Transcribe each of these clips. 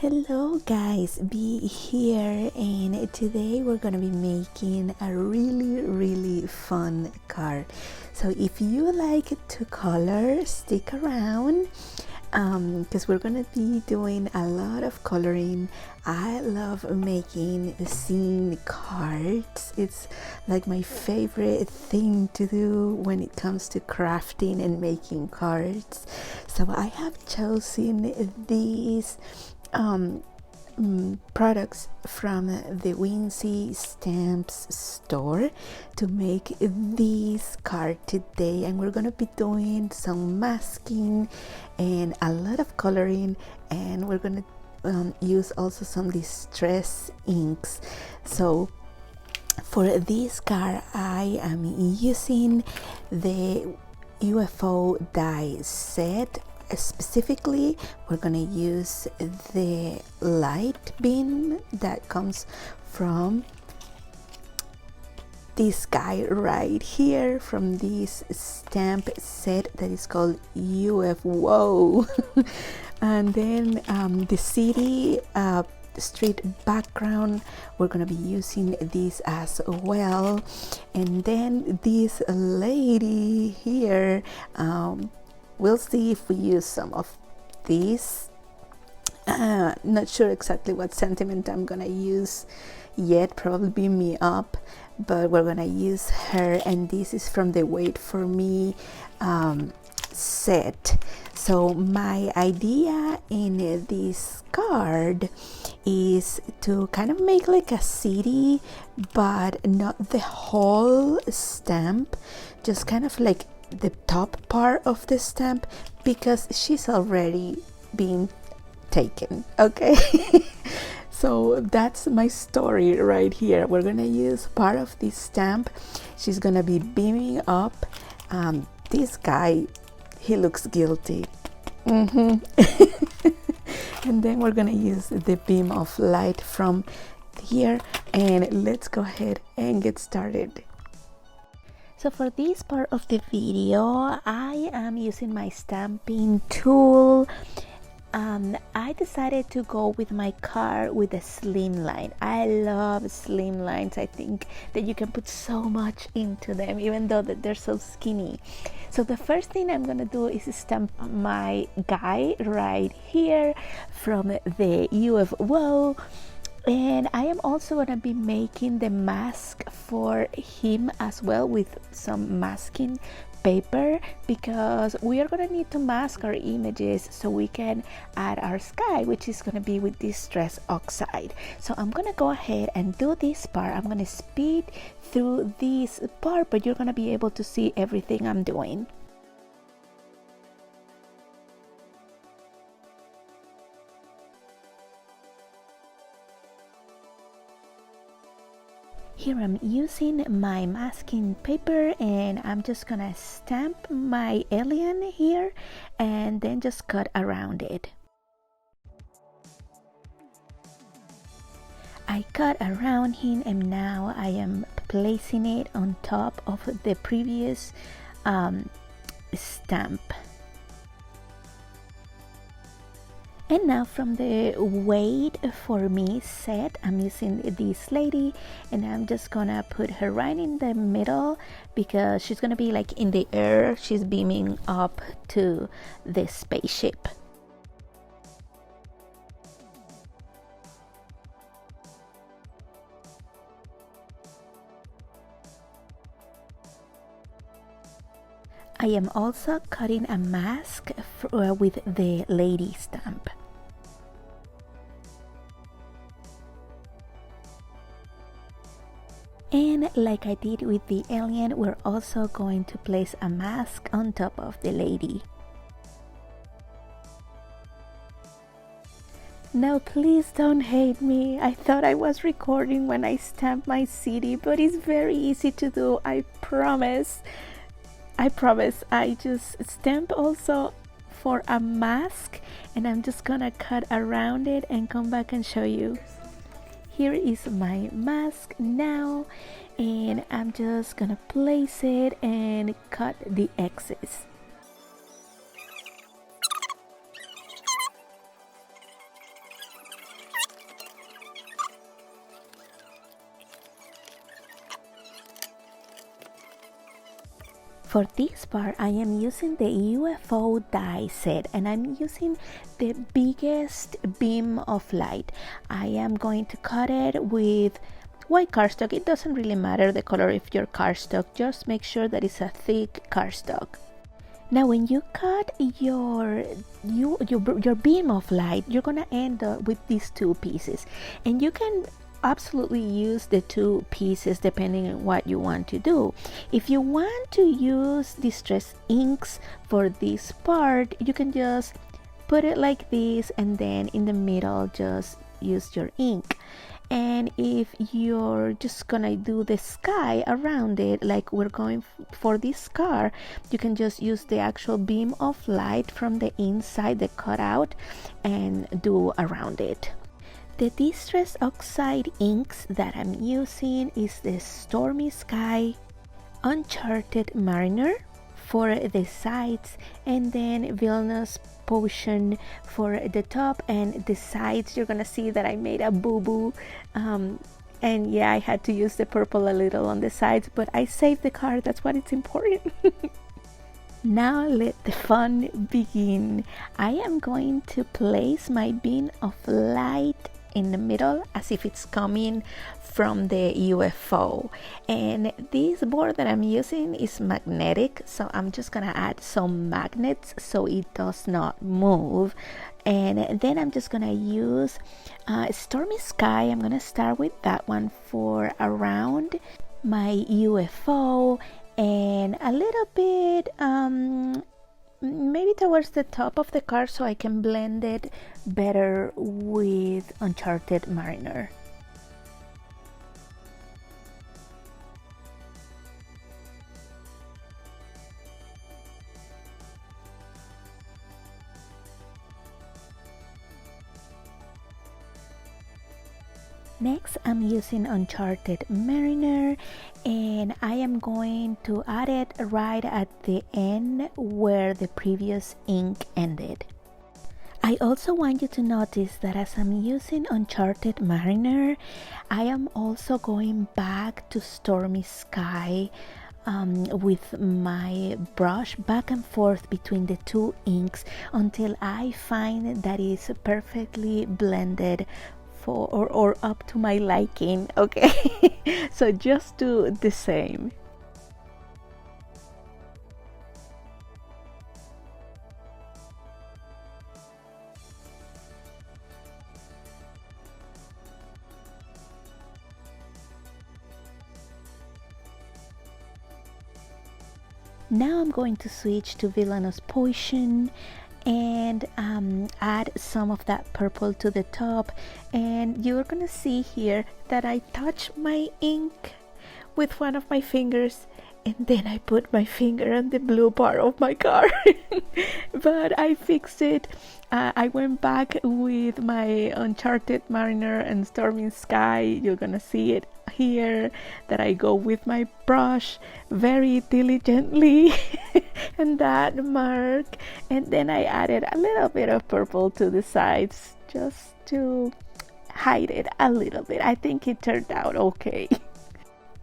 Hello guys, be here, and today we're gonna be making a really fun card. So if you like to color, stick around because we're gonna be doing a lot of coloring. I love making scene cards. It's like my favorite thing to do when it comes to crafting and making cards. So I have chosen these products from the Whimsy stamps store to make this card today, and we're gonna be doing some masking and a lot of coloring, and we're gonna use also some distress inks. So for this card I am using the UFO die set. Specifically, we're gonna use the light beam that comes from this guy right here, from this stamp set that is called UFO. And then the city street background, we're gonna be using this as well. And then this lady here, we'll see if we use some of these. Not sure exactly what sentiment I'm gonna use yet, probably beam me up, but we're gonna use her, and this is from the Wait For Me set. So my idea in this card is to kind of make like a city, but not the whole stamp, just kind of like the top part of the stamp, because she's already been taken. Okay. So that's my story right here. We're gonna use part of this stamp. She's gonna be beaming up. This guy, he looks guilty. And then we're gonna use the beam of light from here, and let's go ahead and get started. So for this part of the video, I am using my stamping tool. I decided to go with my card with a slimline. I love slimlines. I think that you can put so much into them, even though that they're so skinny. So the first thing I'm gonna do is stamp my guy right here from the UFO. And I am also going to be making the mask for him as well with some masking paper, because we are going to need to mask our images so we can add our sky, which is going to be with Distress Oxide. So I'm going to go ahead and do this part. I'm going to speed through this part, but you're going to be able to see everything I'm doing. Here I'm using my masking paper, and I'm just gonna stamp my alien here and then just cut around it. I cut around him, and now I am placing it on top of the previous stamp. And now from the Wait For Me set, I'm using this lady, and I'm just gonna put her right in the middle because she's gonna be like in the air. She's beaming up to the spaceship. I am also cutting a mask with the lady stamp. And like I did with the alien, we're also going to place a mask on top of the lady. No, please don't hate me. I thought I was recording when I stamped my city, but it's very easy to do. I promise. I just stamp also for a mask, and I'm just gonna cut around it and come back and show you. Here is my mask now, and I'm just gonna place it and cut the X's. For this part, I am using the UFO die set, and I'm using the biggest beam of light. I am going to cut it with white cardstock. It doesn't really matter the color of your cardstock, just make sure that it's a thick cardstock. Now when you cut your beam of light, you're gonna end up with these two pieces, and you can absolutely use the two pieces depending on what you want to do. If you want to use distress inks for this part, you can just put it like this, and then in the middle just use your ink. And if you're just gonna do the sky around it, like we're going for this car, you can just use the actual beam of light from the inside, the cutout, and do around it. The Distress Oxide inks that I'm using is the Stormy Sky, Uncharted Mariner for the sides, and then Villainous Potion for the top, and the sides you're gonna see that I made a boo-boo, and yeah, I had to use the purple a little on the sides, but I saved the card, that's what it's important. Now let the fun begin. I am going to place my beam of light in the middle as if it's coming from the UFO, and this board that I'm using is magnetic, so I'm just gonna add some magnets so it does not move. And then I'm just gonna use Stormy Sky. I'm gonna start with that one for around my UFO, and a little bit maybe towards the top of the card so I can blend it better with Uncharted Mariner. Next, I'm using Uncharted Mariner, and I am going to add it right at the end where the previous ink ended. I also want you to notice that as I'm using Uncharted Mariner, I am also going back to Stormy Sky with my brush back and forth between the two inks until I find that it's perfectly blended or up to my liking. Okay. So just do the same. Now I'm going to switch to Villainous Potion and add some of that purple to the top, and you're gonna see here that I touch my ink with one of my fingers, and then I put my finger on the blue part of my card. But I fixed it. I went back with my Uncharted Mariner and Stormy Sky. You're gonna see it here that I go with my brush very diligently and that mark, and then I added a little bit of purple to the sides just to hide it a little bit. I think it turned out okay.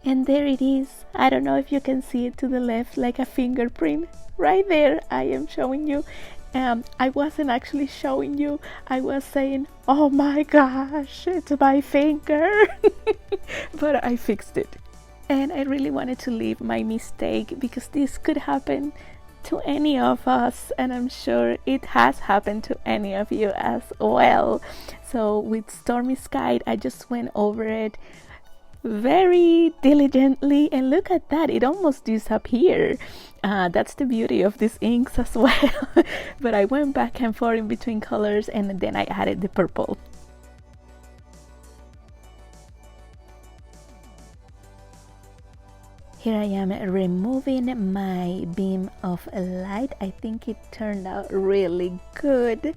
And there it is. I don't know if you can see it to the left, like a fingerprint. Right there, I am showing you. I wasn't actually showing you. I was saying, oh my gosh, it's my finger. But I fixed it. And I really wanted to leave my mistake because this could happen to any of us, and I'm sure it has happened to any of you as well. So with Stormy Sky, I just went over it very diligently, and look at that, it almost disappeared. That's the beauty of these inks as well. But I went back and forth in between colors, and then I added the purple. Here I am removing my beam of light. I think it turned out really good.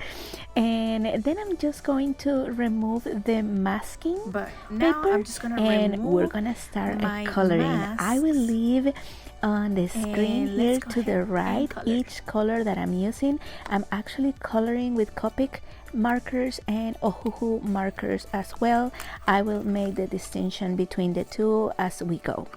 And then I'm just going to remove the masking paper, I'm just gonna and we're gonna start coloring. I will leave on the screen here to the right each color that I'm using. I'm actually coloring with Copic markers and Ohuhu markers as well. I will make the distinction between the two as we go.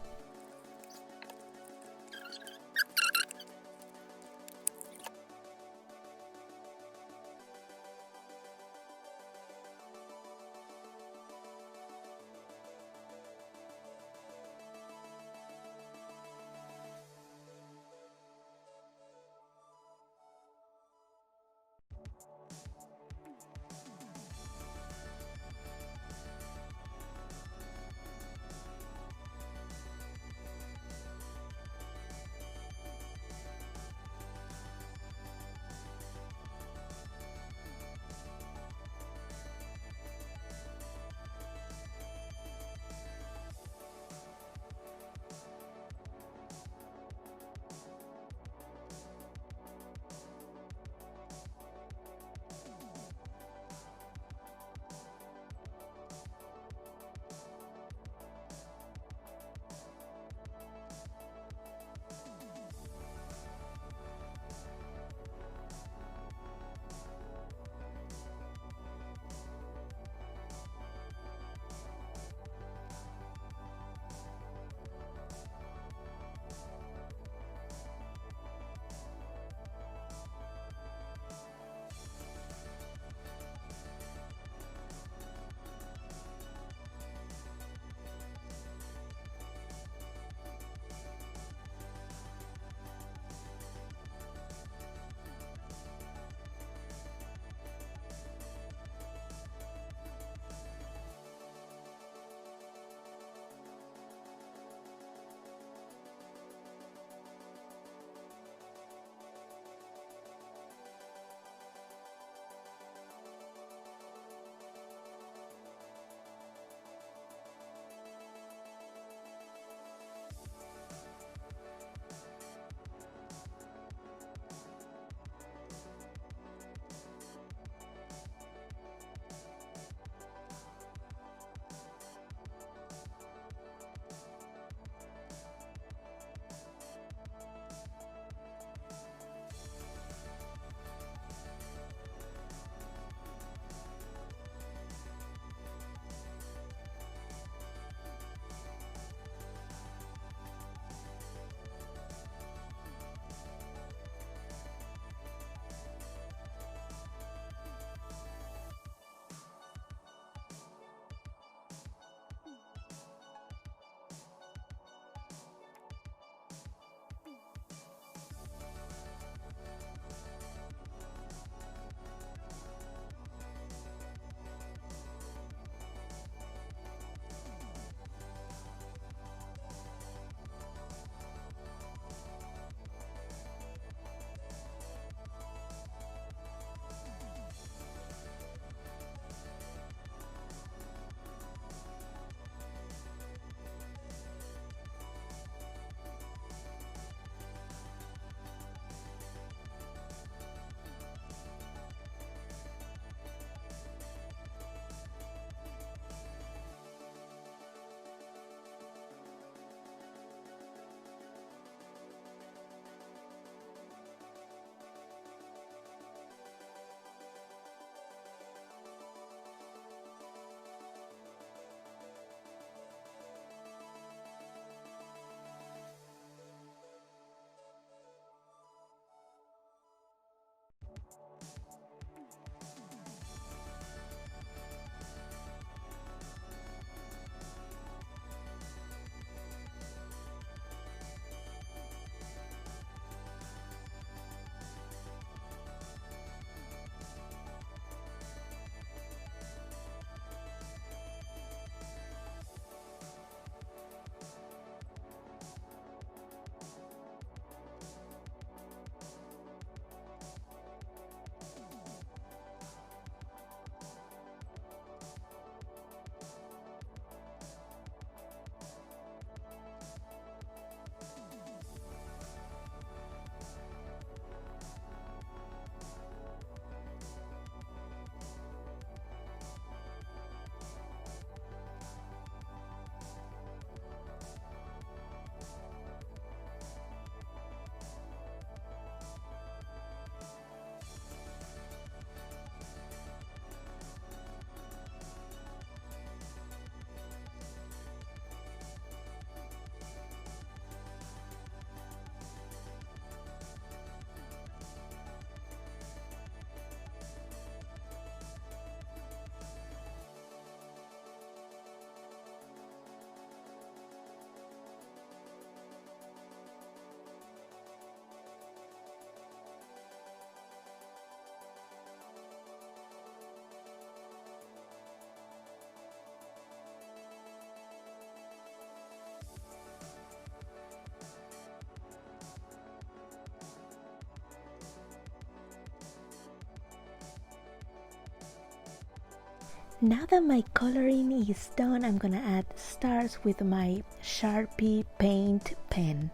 Now that my coloring is done, I'm gonna add stars with my Sharpie paint pen.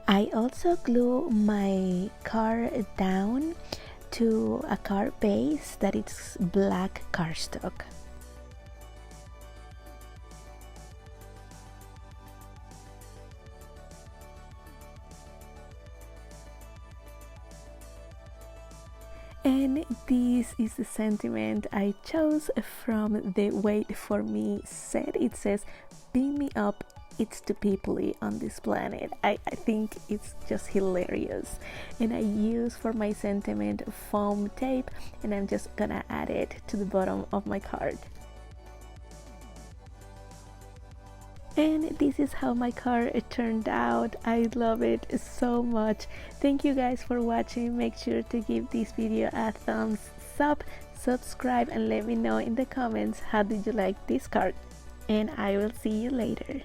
I also glue my card down to a card base that is black cardstock. And this is the sentiment I chose from the Wait For Me set. It says, "Beam me up, it's too peoply on this planet." I think it's just hilarious. And I use for my sentiment foam tape, and I'm just gonna add it to the bottom of my card. And this is how my card turned out. I love it so much. Thank you guys for watching. Make sure to give this video a thumbs up, subscribe, and let me know in the comments how did you like this card. And I will see you later.